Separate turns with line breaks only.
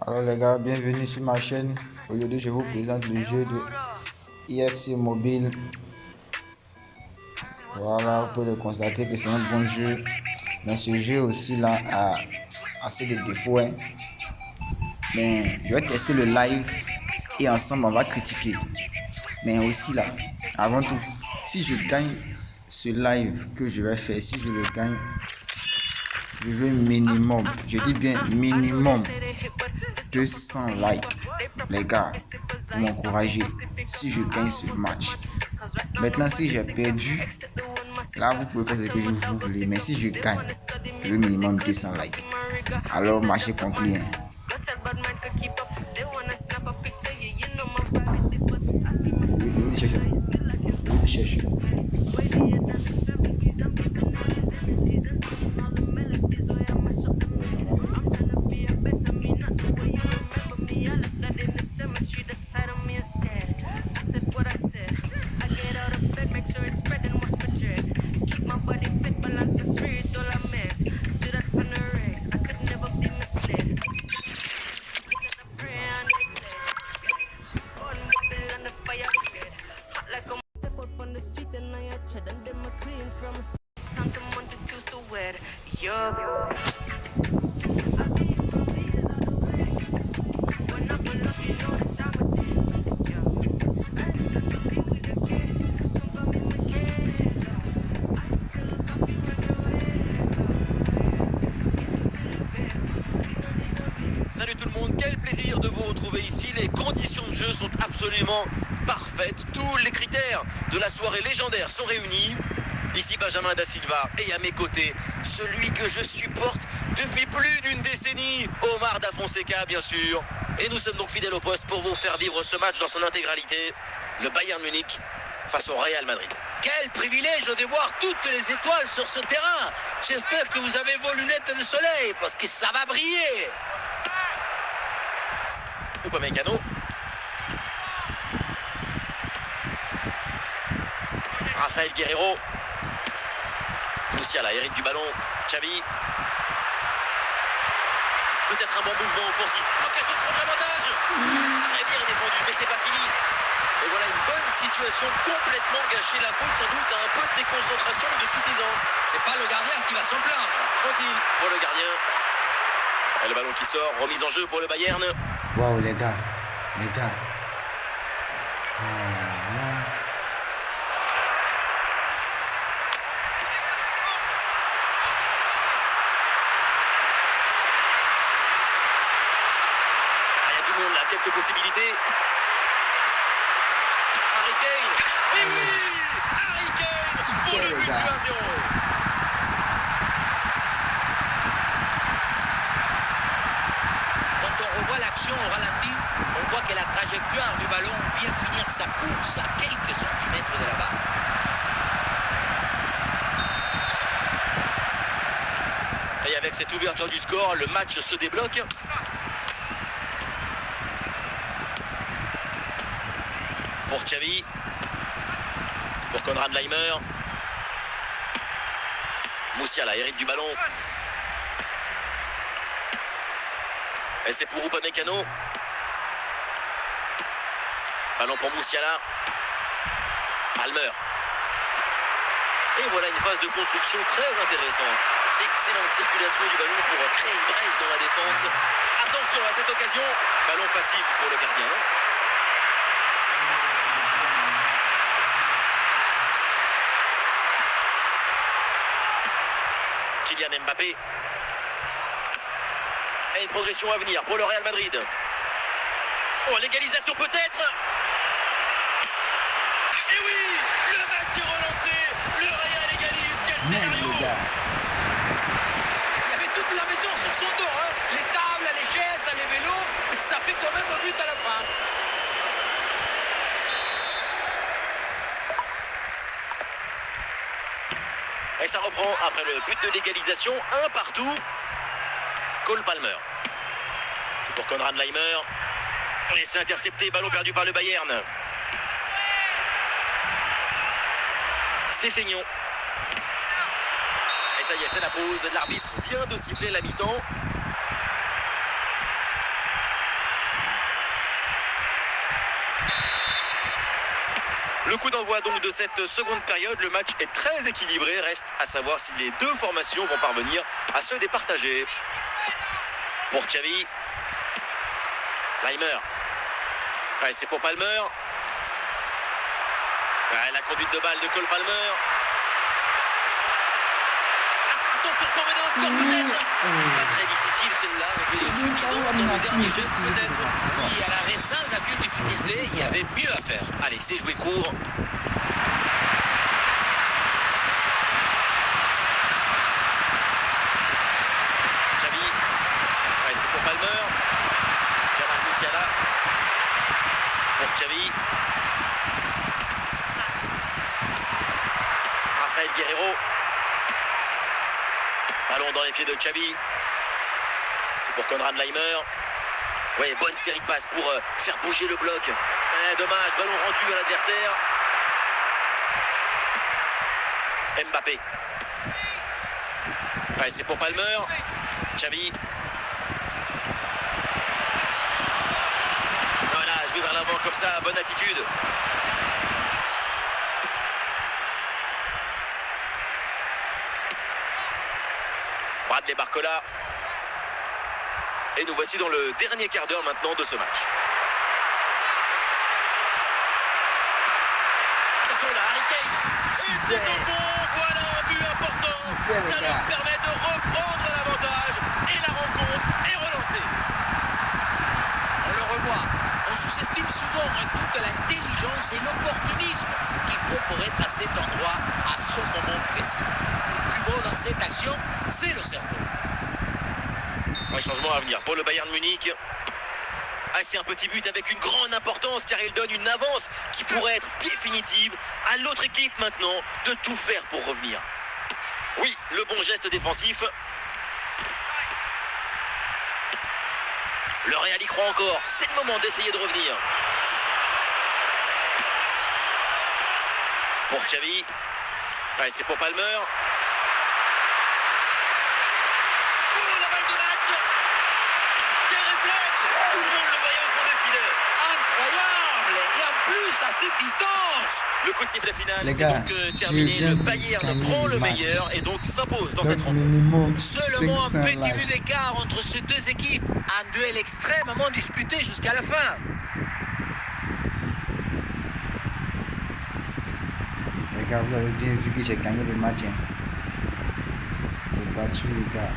Alors les gars, bienvenue sur ma chaîne. Aujourd'hui, je vous présente le jeu de IFC Mobile. Voilà, vous pouvez constater que c'est un bon jeu. Mais ce jeu aussi là a assez de défauts, hein. Mais je vais tester le live et ensemble on va critiquer. Mais aussi là, avant tout, si je gagne ce live que je vais faire, si je le gagne, je veux minimum, je dis bien minimum 200 likes, les gars, pour m'encourager si je gagne ce match. Maintenant, si j'ai perdu, là, vous pouvez faire ce que vous voulez, mais si je gagne, je veux minimum 200 likes. Alors, marché conclu. Hein. Cherche.
Salut tout le monde, quel plaisir de vous retrouver ici. Les conditions de jeu sont absolument parfaites. Tous les critères de la soirée légendaire sont réunis. Ici Benjamin Da Silva et à mes côtés, celui que je supporte depuis plus d'une décennie, Omar Da Fonseca bien sûr. Et nous sommes donc fidèles au poste pour vous faire vivre ce match dans son intégralité. Le Bayern Munich face au Real Madrid.
Quel privilège de voir toutes les étoiles sur ce terrain. J'espère que vous avez vos lunettes de soleil parce que ça va briller.
Upamecano. Rafael Guerreiro. Musiala hérite du ballon. Xavi. Peut-être un bon mouvement offensif. L'occasion de prendre l'avantage. Très bien défendu, mais c'est pas fini. Et voilà une bonne situation complètement gâchée. La faute sans doute à un peu de déconcentration et de suffisance.
C'est pas le gardien qui va s'en plaindre.
Tranquille pour le gardien. Et le ballon qui sort, remise en jeu pour le Bayern.
Waouh les gars.
Il y a du monde là, quelques possibilités. Harry Kane. Et oui, Harry Kane pour le but du 1-0.
Quand on revoit l'action au ralenti, on voit que la trajectoire du ballon vient finir sa course à quelques centimètres de la barre.
Et avec cette ouverture du score, le match se débloque. Pour Xavi. C'est pour Konrad Laimer. Musiala hérite du ballon. Et c'est pour Upamecano. Ballon pour Musiala. Palmer. Et voilà une phase de construction très intéressante. Excellente circulation du ballon pour créer une brèche dans la défense. Attention à cette occasion. Ballon facile pour le gardien. Kylian Mbappé. Et une progression à venir pour le Real Madrid. Oh, l'égalisation peut-être. Et oui, le match est relancé. Le Real égalise. Quel scénario.
Les gars.
Il y avait toute la maison sur son dos, hein. Les tables, les chaises, les vélos. Ça fait quand même un but à la fin.
Et ça reprend après le but de l'égalisation. 1-1. Cole Palmer. C'est pour Konrad Laimer. Laissé intercepté, ballon perdu par le Bayern. C'est Seignon. Et ça y est, c'est la pause. L'arbitre vient de siffler la mi-temps. Le coup d'envoi donc de cette seconde période, le match est très équilibré, reste à savoir si les deux formations vont parvenir à se départager. Pour Xavi, Laimer, ouais, c'est pour Palmer, ouais, la conduite de balle de Cole Palmer. Attention, Corbedan score peut-être. Pas très difficile celle-là, mais suffisant dans le dernier geste peut-être.
Oui, à l'arrêt sans aucune difficulté, il y avait mieux à faire.
Allez, c'est joué court. Xavi, ouais, c'est pour Palmer. Jamal Musiala. Pour Xavi. Rafael Guerreiro. Ballon dans les pieds de Xavi. C'est pour Konrad Laimer. Ouais, bonne série de passes pour faire bouger le bloc. Dommage, ballon rendu à l'adversaire. Mbappé. Ouais, c'est pour Palmer. Xavi. Voilà, jouer vers l'avant comme ça, bonne attitude. Bradley Barcola. Et nous voici dans le dernier quart d'heure maintenant de ce match. Attention là, Harry Kane. Et c'est au fond, voilà un but important.
Super,
ça leur permet de reprendre l'avantage et la rencontre est relancée.
On le revoit. On sous-estime souvent toute l'intelligence et l'opportunisme qu'il faut pour être à cet endroit à ce moment précis. Le plus beau dans cette action, c'est le cerveau.
Un changement à venir pour le Bayern Munich. Ah, c'est un petit but avec une grande importance car il donne une avance qui pourrait être définitive. À l'autre équipe maintenant de tout faire pour revenir. Oui, le bon geste défensif. Le Real y croit encore. C'est le moment d'essayer de revenir. Pour Xavi. Allez, c'est pour Palmer.
À cette distance.
Le coup de sifflet final,
les
c'est
gars,
donc terminé. Le Bayern prend le meilleur et donc s'impose dans cette rencontre.
Minimum
Seulement un
500
petit
likes.
but d'écart entre ces deux équipes. Un duel extrêmement disputé jusqu'à la fin.
Les gars, vous avez bien vu que j'ai gagné le match. Hein. J'ai battu les gars.